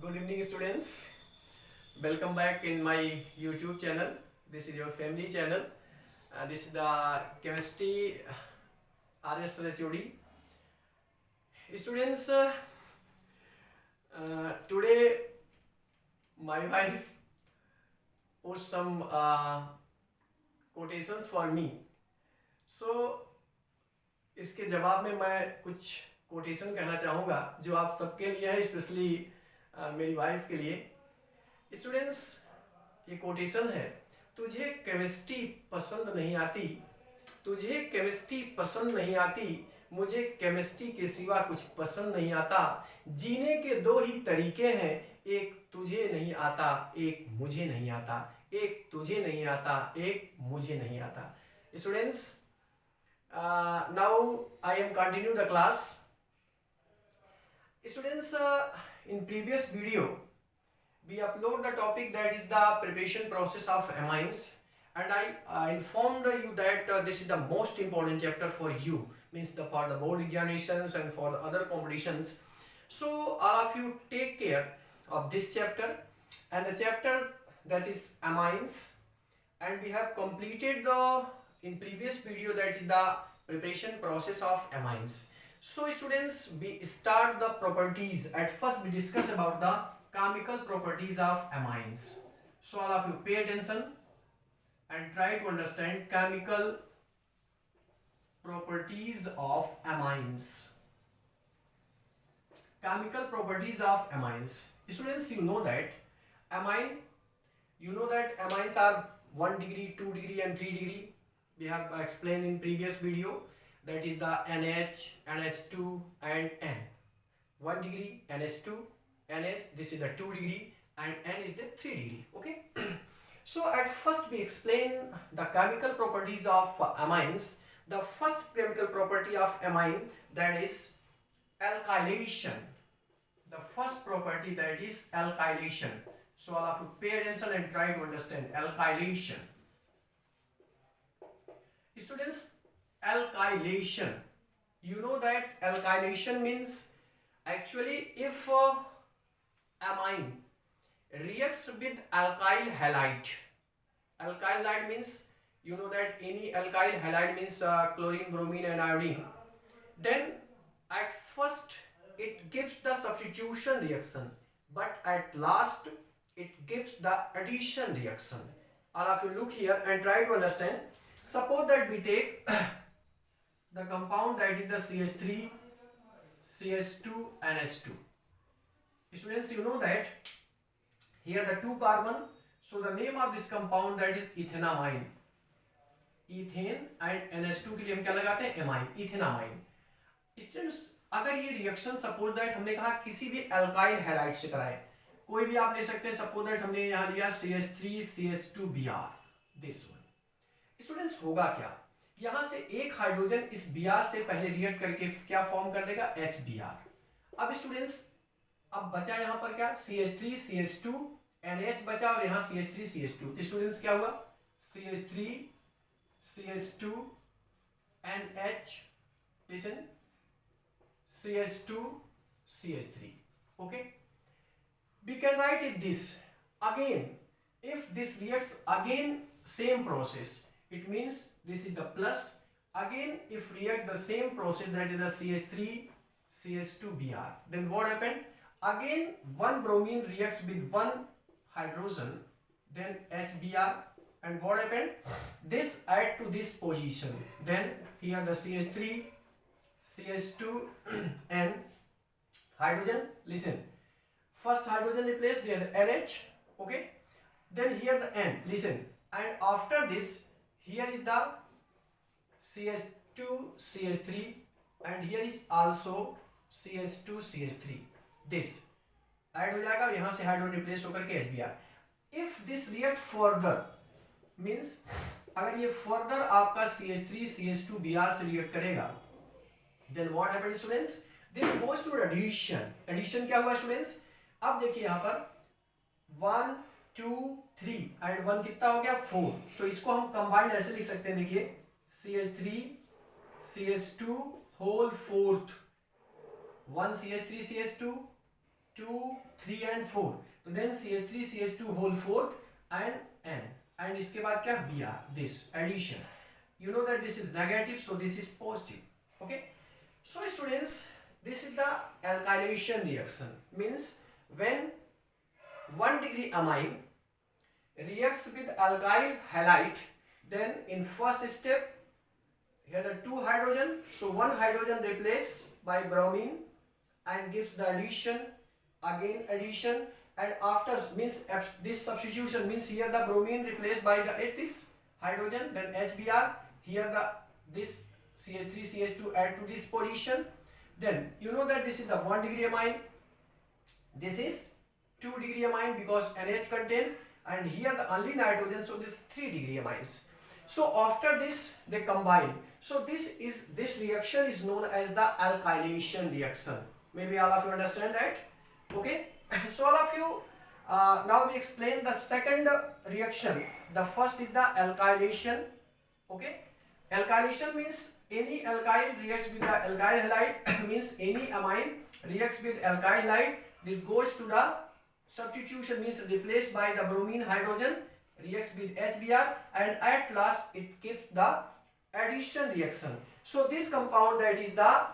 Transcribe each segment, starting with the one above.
Good evening, students. Welcome back in my YouTube channel. This is your family channel. This is the chemistry RS Rachodi. Students, today my wife put some quotations for me. So इसके जवाब में मैं कुछ quotation कहना चाहूँगा जो आप सबके लिए है, स्पेशली मेरी वाइफ के लिए। स्टूडेंट्स, ये कोटेशन है, तुझे केमिस्ट्री पसंद नहीं आती, तुझे केमिस्ट्री पसंद नहीं आती, मुझे केमिस्ट्री के सिवा कुछ पसंद नहीं आता। जीने के दो ही तरीके हैं, एक तुझे नहीं आता, एक मुझे नहीं आता। एक तुझे नहीं आता, एक मुझे नहीं आता। Students, now I am continue the class. Students, in previous video we upload the topic that is the preparation process of amines, and I informed you that this is the most important chapter for you, means for the board examinations and for the other competitions. So all of you take care of this chapter and the chapter that is amines, and we have completed the in previous video that is the preparation process of amines. So students, we start the properties. At first we discuss about the chemical properties of amines. So all of you pay attention and try to understand chemical properties of amines. Chemical properties of amines. Students, you know that amines are 1 degree, 2 degree and 3 degree. We have explained in previous video, that is the NH, NH2 and N. 1 degree, NH2, NH, this is the 2 degree and N is the 3 degree. Okay. So at first we explain the chemical properties of amines. The first chemical property of amine, that is alkylation. The first property, that is alkylation. So all of you pay attention and try to understand alkylation. Students, alkylation, you know that alkylation means actually if amine reacts with alkyl halide. Alkyl halide means, you know that any alkyl halide means chlorine, bromine and iodine. Then at first it gives the substitution reaction, but at last it gives the addition reaction. All of you look here and try to understand. Suppose that we take the compound that is the CH3, CH2, NH2. Students, you know that here the 2 carbon, so the name of this compound, that is ethanamine. Ethane and NH2 के लिए हम क्या लगाते हैं? Amine, ethanamine. Students, अगर ये reaction suppose that हमने कहा किसी भी अल्काइल हैलाइड से कराए, कोई भी आप ले सकते हैं. सपोज दैट हमने यहाँ लिया CH3, CH2Br, this one. Students, होगा क्या? यहां से एक हाइड्रोजन इस Br से पहले रिएक्ट करके क्या फॉर्म कर देगा? HBr. अब स्टूडेंट्स, अब बचा यहां पर क्या? CH3, CH2, NH बचा और यहां CH3, CH2. स्टूडेंट्स, क्या हुआ? CH3, CH2, NH, listen, CH2, CH3. Okay, we can write it this again. If this reacts again same process, it means this is the plus. Again if react the same process, that is the CH3, CH2Br, then what happened? Again one bromine reacts with one hydrogen, then HBr, and what happened? This add to this position, then here the CH3, CH2 and hydrogen, listen, first hydrogen replaced, there the NH, okay, then here the N, listen, and after this here is the CH2, CH3, and here is also CH2, CH3. This add हो जाएगा, यहां से hydrogen replace होकर के HBr. If this react further, means अगर ये further आपका CH3, CH2Br से रिएक्ट करेगा, then what happens students? This goes to addition. Addition क्या हुआ students? अब देखिए यहां पर 1, 2, 3 एंड 1 कितना हो गया? 4. तो इसको हम कंबाइंड ऐसे लिख सकते हैं, देखिए CH3, CH2 whole fourth, 1 CH3, CH2, 2 3 and 4, तो then CH3 CH2 whole fourth and N, and इसके बाद क्या Br, this addition. You know that this is negative, so this is positive. Okay, so students, this is the alkylation reaction, means when 1 degree amine reacts with alkyl halide, then in first step here the 2 hydrogen, so 1 hydrogen replaced by bromine and gives the addition, again addition, and after means this substitution means here the bromine replaced by this hydrogen, then HBr, here the this CH3 CH2 add to this position, then you know that this is the 1 degree amine, this is 2 degree amine because NH contain, and here the only nitrogen, so this 3 degree amines. So after this they combine, so this reaction is known as the alkylation reaction. Maybe all of you understand that. Okay, so all of you, now we explain the second reaction. The first is the alkylation. Okay, alkylation means any alkyl reacts with the alkyl halide means any amine reacts with alkyl halide, this goes to the substitution, means replaced by the bromine hydrogen, reacts with HBr, and at last it gives the addition reaction. So this compound, that is the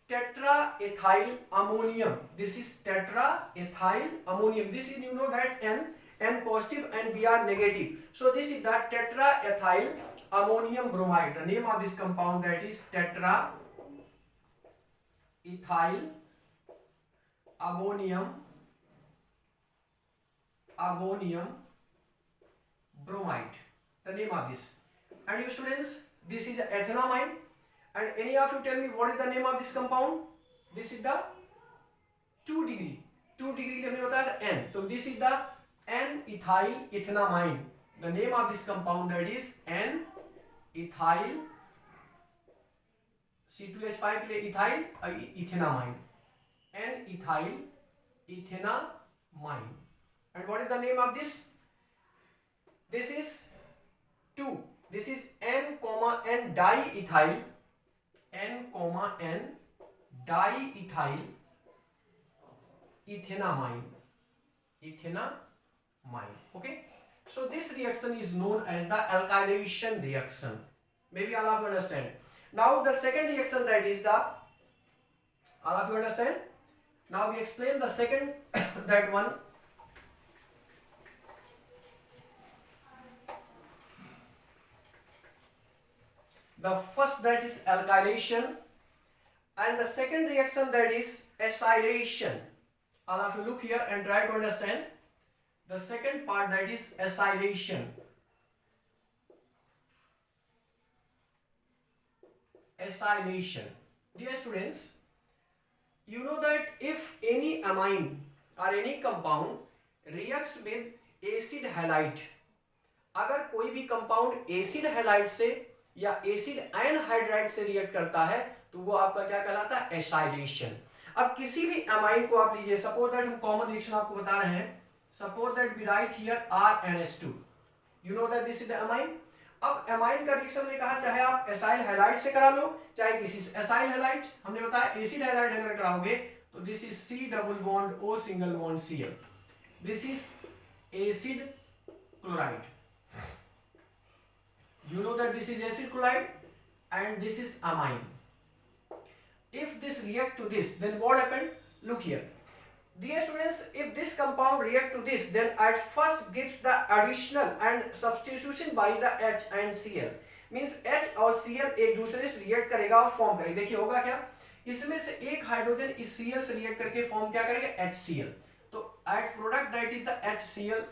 tetraethyl ammonium, this is tetraethyl ammonium, this is, you know that N positive and Br negative, so this is the tetraethyl ammonium bromide. The name of this compound, that is tetraethyl ammonium bromide, the name of this. And you students, this is ethanamine, and any of you tell me what is the name of this compound? This is the 2 degree हमने बताया था N, तो this is the N-ethyl ethanamine. The name of this compound, that is N-ethyl C2H5 के लिए ethyl ethanamine, N-ethyl ethanamine. And what is the name of this? This is 2. This is N, N diethyl, N, N diethyl ethanamine. Okay. So this reaction is known as the alkylation reaction. Maybe all of you understand. Now the second reaction, that is the, all of you understand. Now we explain the second that one. The first, that is alkylation, and the second reaction, that is acylation. All of you look here and try to understand the second part, that is acylation. Acylation. Dear students, you know that if any amine or any compound reacts with acid halide, अगर कोई भी compound acid halide से या acid anhydride से react करता है तो वो आपका क्या कहलाता है? एसाइलेशन. अब किसी भी अमाइन को आप लीजिए, सपोज दैट हम कॉमन रिएक्शन आपको बता रहे हैं, suppose that we write here RNH2, you know that this is the amine. अब अमाइन का रिएक्शन ने कहा चाहे आप एसाइल हैलाइड से करा लो चाहे किसी से. एसाइल हैलाइड हमने बताया एसिड हैलाइड अगर कराओगे तो this is C double bond O single bond Cl, this is acid chloride. You know that this is acid chloride and this is amine. If this react to this, then what happened? Look here. Dear students, if this compound react to this, then at first gives the additional and substitution by the H and Cl. Means H और Cl एक दूसरे से react करेगा और form करेगा. देखिए होगा क्या? इसमें से एक हाइड्रोजन इस Cl से react करके form क्या करेगा? HCl. तो at product that is the HCl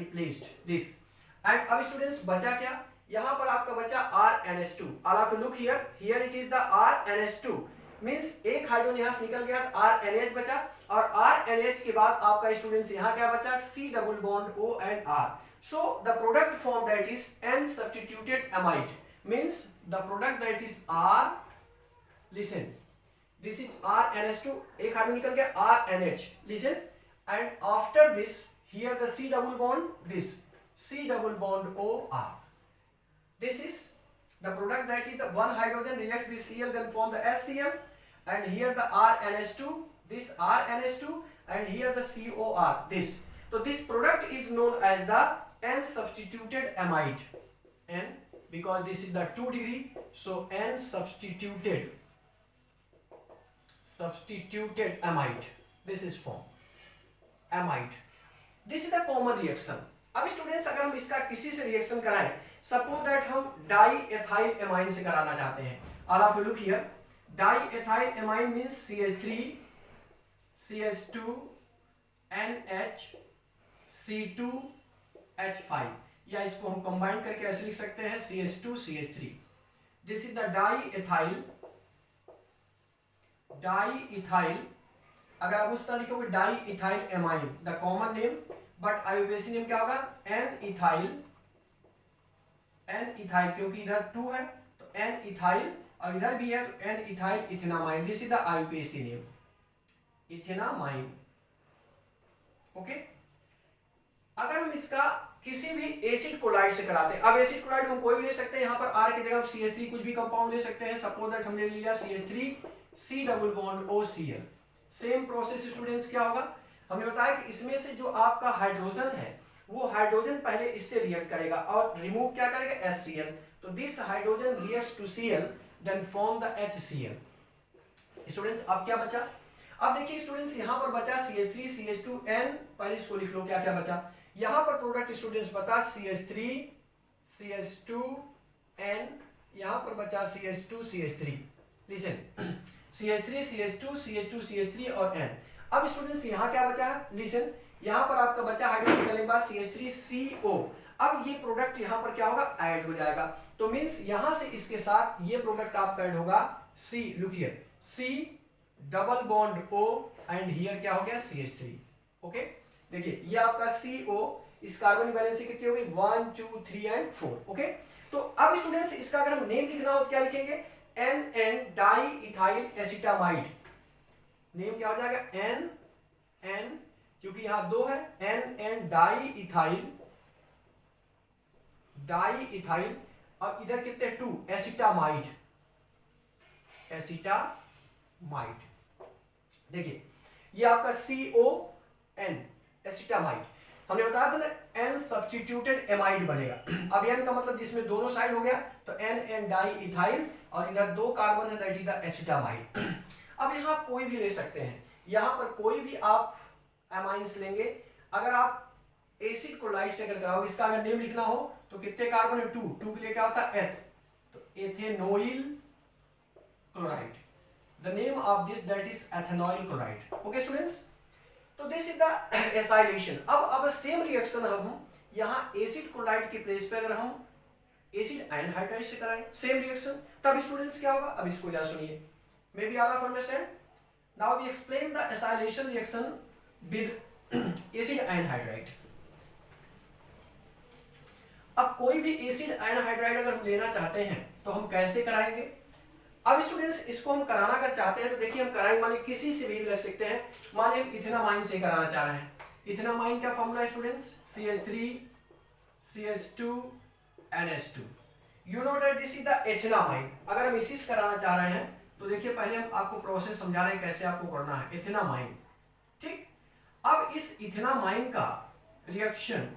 replaced this. And अब students बचा क्या? यहाँ पर आपका बचा RNH2. All of you look here. Here it is the RNH2. Means एक हाइड्रोजन यहाँ से निकल गया, RNH बचा, और RNH के बाद आपका स्टूडेंट्स यहाँ क्या बचा? C double bond O and R. So the product form that is N substituted amide. Means the product that is R. Listen. This is RNH2. एक हाइड्रोजन निकल गया RNH. Listen. And after this, here the C double bond. This C double bond O R. This is the product that is the one hydrogen reacts with Cl, then form the HCl, and here the RNH2, this RNH2, and here the COR, this. So this product is known as the N substituted amide. N, because this is the 2 degree, so N substituted amide, this is form amide. This is the common reaction. अब students अगर हम इसका किसी से reaction कराएं, suppose that हम di ethyl amine से कराना चाहते हैं, और आप look here, di ethyl amine means CH3 CH2 NH C2 H5, या इसको हम कंबाइन करके ऐसे लिख सकते हैं CH2 CH3. This is the di ethyl. अगर आप उस तरह लिखोगे di ethyl amine, the common name, but IUPAC name क्या होगा, एन इथाइल, क्योंकि इधर 2 है तो एन इथाइल, और इधर भी है तो N ethyl ethanamine. This is the IUPAC name, ethanamine. Okay. अगर हम इसका किसी भी एसिड कोलाइड से कराते हैं, अब एसिड कोलाइड हम कोई भी ले सकते हैं, यहाँ पर R की जगह हम CH3 कुछ भी कंपाउंड ले सकते हैं. सपोज दैट हमने लिया CH3 C double bond OCl. Same process students क्या होगा, हमने बताया कि इसमें से जो आपका हाइड्रोजन है वो हाइड्रोजन पहले इससे रिएक्ट करेगा और रिमूव क्या करेगा, HCl. तो this hydrogen reacts to Cl then form the HCl. Students अब क्या बचा, अब देखिए स्टूडेंट्स यहाँ पर बचा CH3 CH2 N, पहले इसको लिख लो क्या क्या बचा. यहाँ पर प्रोडक्ट स्टूडेंट्स बता CH3 CH2 N, यहाँ पर बचा CH2 CH3. Listen, CH3 CH2 CH2 CH3 और N. अब स्टूडेंट्स यहाँ क्या बचा है, लिसन, यहाँ पर आपका बचा हाइड्रोजन निकलने के बाद CH3CO. अब ये प्रोडक्ट यहाँ पर क्या होगा, ऐड हो जाएगा. तो मींस यहाँ से इसके साथ ये प्रोडक्ट आपका ऐड होगा C, look here, C double bond O and here क्या हो गया CH3. ओके. देखिए ये आपका CO, इस कार्बन वैलेंसी कितनी हो गई, 1 2 3 एंड 4. ओके. तो अब स्टूडेंट्स इसका अगर हम नेम लिखना हो तो क्या लिखेंगे, NN di ethyl acetamide. Name क्या हो जाएगा, NN, क्योंकि यहां 2 है, NN डाई इथाइल, और इधर कितने 2, एसिटामाइड. देखिए ये आपका CON एसिटामाइड. हमने बताया था ना N सब्स्टिट्यूटेड एमाइड बनेगा. अब N का मतलब जिसमें दोनों साइड हो गया, तो NN डाई इथाइल, और इधर 2 कार्बन है, दैट इज द एसिटामाइड. अब यहाँ आप कोई भी ले सकते हैं, यहाँ पर कोई भी आप एमाइंस लेंगे. अगर आप एसिड कोलाइड से अगर कराओगे, इसका अगर नेम लिखना हो तो कितने कार्बन है, 2 के लिए क्या होता है एथ, तो ethanoyl chloride. The name of this that is ethanoyl chloride. Okay students. तो दिस इज द एसाइलेशन. अब सेम रिएक्शन हम यहाँ एसिड कोलाइड के प्लेस पे अगर हम एसिड आयन हाइड्राइड से कराएं, सेम रिएक्शन, तब स्टूडेंट्स क्या होगा, अब इसको जरा सुनिए. Maybe all of understand. Now we explain the acylation reaction with acid ion hydride. अब कोई भी एसिड आयन हाइड्राइड अगर हम लेना चाहते हैं तो हम कैसे कराएंगे. अब स्टूडेंट्स इसको हम कराना अगर चाहते हैं तो देखिए हम कराएंगे, मान लीजिए किसी से भी लग सकते हैं. मान लीजिए इथेनामाइन से कराना चाह रहे हैं. इथेनामाइन का फॉर्मूला है students CH3 CH2 NH2. You know that this is the ethanamine. अगर हम इसी से कराना चाह रहे हैं तो देखिए पहले हम आपको प्रोसेस समझा रहे हैं कैसे आपको करना है. इथेनामाइन, ठीक. अब इस इथेनामाइन का रिएक्शन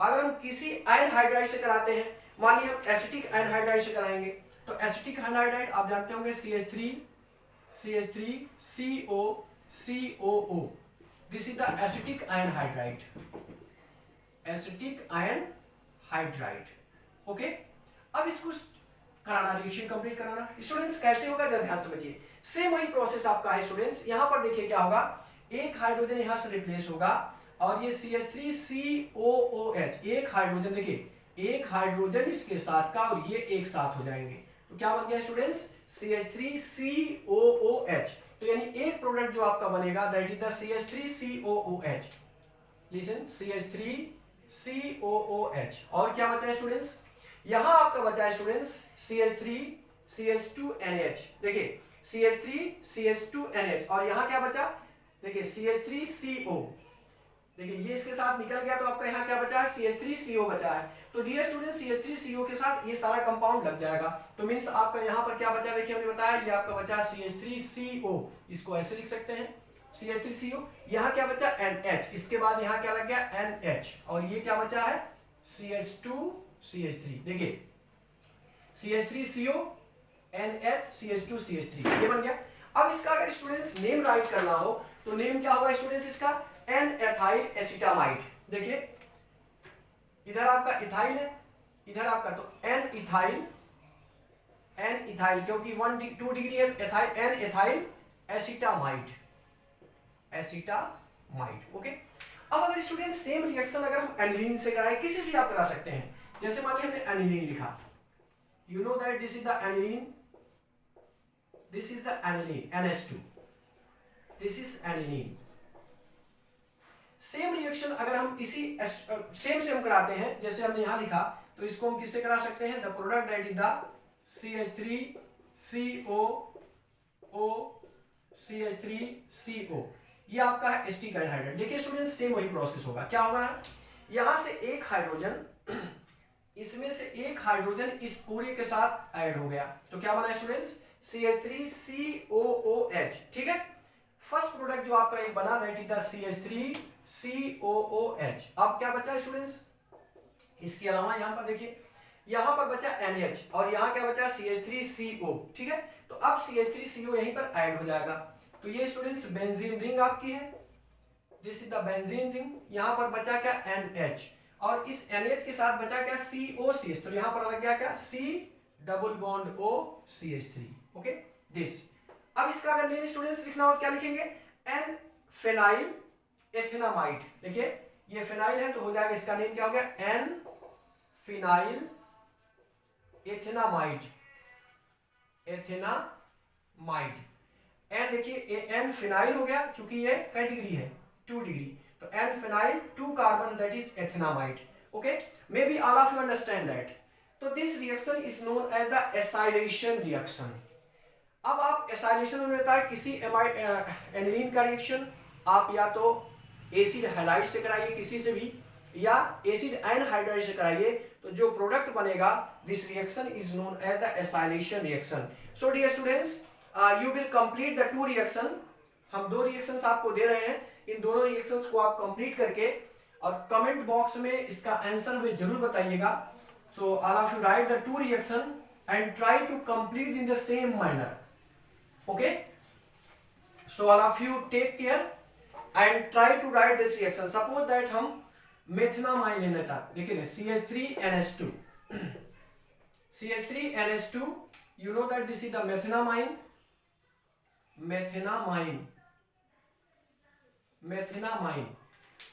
अगर हम किसी आयन हाइड्राइड से कराते हैं, मान लीजिए हम एसिटिक आयन हाइड्राइड से कराएंगे, तो एसिटिक आयन हाइड्राइड आप जानते होंगे CH3 COCOO. This is the acetic ion hydride. Okay. अब इसको कराना, रिएक्शन कंप्लीट कराना. स्टूडेंट्स कैसे होगा जरा ध्यान समझिए. सेम वही प्रोसेस आपका है स्टूडेंट्स. यहां पर देखिए क्या होगा, एक हाइड्रोजन यहां से रिप्लेस होगा और ये CH3COOH, एक हाइड्रोजन, देखिए एक हाइड्रोजन इसके साथ का और ये एक साथ हो जाएंगे. तो क्या बन गया स्टूडेंट्स, CH3COOH. तो यानी एक प्रोडक्ट जो आपका बनेगा that is the CH3COOH. Listen, CH3COOH. और क्या बचा है स्टूडेंट्स, यहां आपका बचा है स्टूडेंट्स CH3 CH2NH. देखिए CH3 और यहां क्या बचा, देखिए CH3CO. देखिए ये इसके साथ निकल गया तो आपका यहाँ क्या बचा है, CH3CO बचा है. तो डियर स्टूडेंट CH3CO के साथ ये सारा कंपाउंड लग जाएगा. तो मींस आपका यहाँ पर क्या बचा, देखिए हमने बताया ये आपका बचा CH3CO. इसको ऐसे लिख सकते हैं CH3CO, यहाँ क्या बचा NH, इसके बाद यहाँ क्या लग गया NH, और ये क्या बचा है CH2CH3। देखिए CH3CO NH CH2CH3 ये बन गया। अब इसका अगर स्टूडेंट्स नेम राइट करना हो तो नेम क्या होगा स्टूडेंट्स इसका N एथाइल एसिटामाइड। देखिए इधर आपका इथाइल है, इधर आपका, तो N इथाइल क्योंकि 2 डिग्री है ethyl, N ethyl acetamide, okay. अब अगर स्टूडेंट सेम रिएक्शन अगर हम एनिलीन से कराएं, किसी से भी आप करा सकते हैं, जैसे मान लिया हमने एनिलीन लिखा, you know that this is the aniline, this is the aniline NH2, this is aniline. Same reaction अगर हम इसी सेम कराते हैं, जैसे हमने यहां लिखा, तो इसको हम किससे करा सकते हैं, the product that is the CH3COO CH3CO, ये आपका है एसिटिक हाइड्रोजन। देखिए स्टूडेंट सेम वही प्रोसेस होगा, क्या होगा, यहां से एक हाइड्रोजन, इसमें से एक हाइड्रोजन इस पूरे के साथ ऐड हो गया, तो क्या बना स्टूडेंट्स CH3COOH, ठीक है। फर्स्ट प्रोडक्ट जो आपका एक बना दैट इज द CH3COOH। अब क्या बचा स्टूडेंट्स, इसके अलावा यहां पर देखिए, यहां पर बचा NH और यहां क्या बचा CH3CO, ठीक है। तो अब CH3CO यहीं पर ऐड हो जाएगा, तो ये स्टूडेंट्स बेंजीन रिंग आपकी है, this is the benzene ring. यहां पर बचा क्या NH, और इस NH के साथ बचा क्या COCH, तो यहां पर लग गया क्या C double bond O CH3, okay this. अब इसका अगर नेम स्टूडेंट्स लिखना हो क्या लिखेंगे, N फेनाइल एथेनामाइड। देखिए ये फेनाइल है तो हो जाएगा, इसका नेम क्या हो गया N फिनाइल एथेनामाइड, एन देखिए N फिनाइल हो गया, क्योंकि ये कई डिग्री है 2 डिग्री, तो N phenyl 2 carbon that is ethanamide, okay. Maybe all of you understand that. तो this reaction is known as the acylation reaction. अब आप एसाइलेशन में रहता है किसी एनिलीन का रिएक्शन, आप या तो एसिड हैलाइड से कराइए किसी से भी, या एसिड एनहाइड्राइड से कराइए, तो जो प्रोडक्ट बनेगा this reaction is known as the acylation reaction. So dear students you will complete the 2 reaction, हम 2 रिएक्शंस आपको दे रहे हैं, इन दोनों रिएक्शंस को आप कंप्लीट करके और कमेंट बॉक्स में इसका आंसर हमें जरूर बताइएगा। तो all of you write the 2 reaction and try to complete in the same manner, okay, so all of you take care and try to write this reaction। suppose that हम methenamine लेना था, देखिए CH3NH2 CH3NH2, you know that this is the methenamine,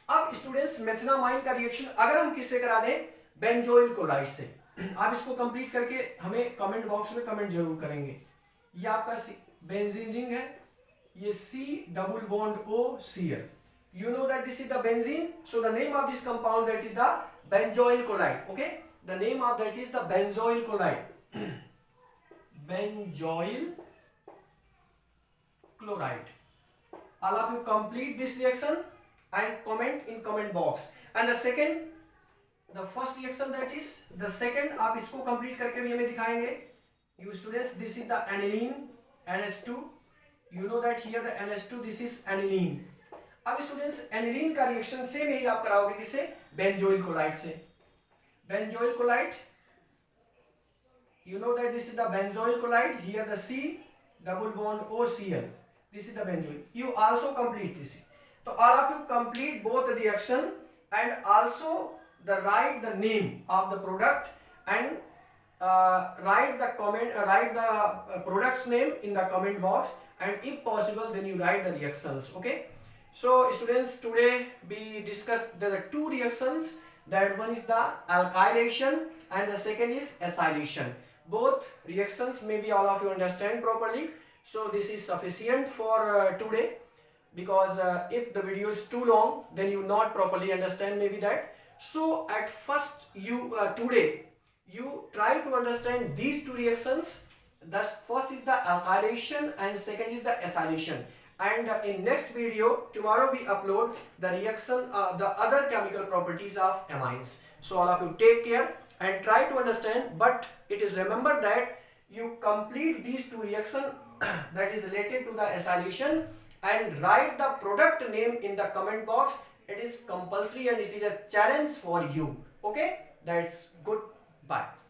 अब students मेथेनामाइन का reaction अगर हम किससे करा दें, बेंजोइल क्लोराइड से। आप इसको कंप्लीट करके हमें कमेंट बॉक्स में कमेंट जरूर करेंगे। ये आपका बेंजीन रिंग है, ये C double bond O Cl, you know that this is the benzene, so the name of this compound that is the benzoyl chloride, okay, the name of that is the benzoyl chloride benzoyl chloride। all of you complete this reaction and comment in comment box। and the second, the first reaction that is the second, आप इसको complete करके भी हमें दिखाएंगे। you students, this is the aniline NH2, you know that here the NH2, this is aniline। अब students aniline का reaction same यही आप कराओगे किससे, बेंजोइल क्लोराइड से। Benzoyl chloride, you know that this is the benzoyl chloride, here the C double bond OCl, this is the benzoyl, you also complete this। so all of you complete both the reaction and also write the name of the product and write the product's name in the comment box, and if possible then you write the reactions, okay। so students, today we discussed the 2 reactions, that one is the alkylation and the second is acylation। both reactions maybe all of you understand properly, so this is sufficient for today, because if the video is too long then you not properly understand maybe that। so at first you today you try to understand these 2 reactions, the first is the alkylation and second is the acylation, and in next video tomorrow we upload the reaction the other chemical properties of amines। so all of you take care and try to understand, but it is remember that you complete these 2 reactions that is related to the acylation and write the product name in the comment box. It is compulsory and it is a challenge for you. Okay, that's good. Bye.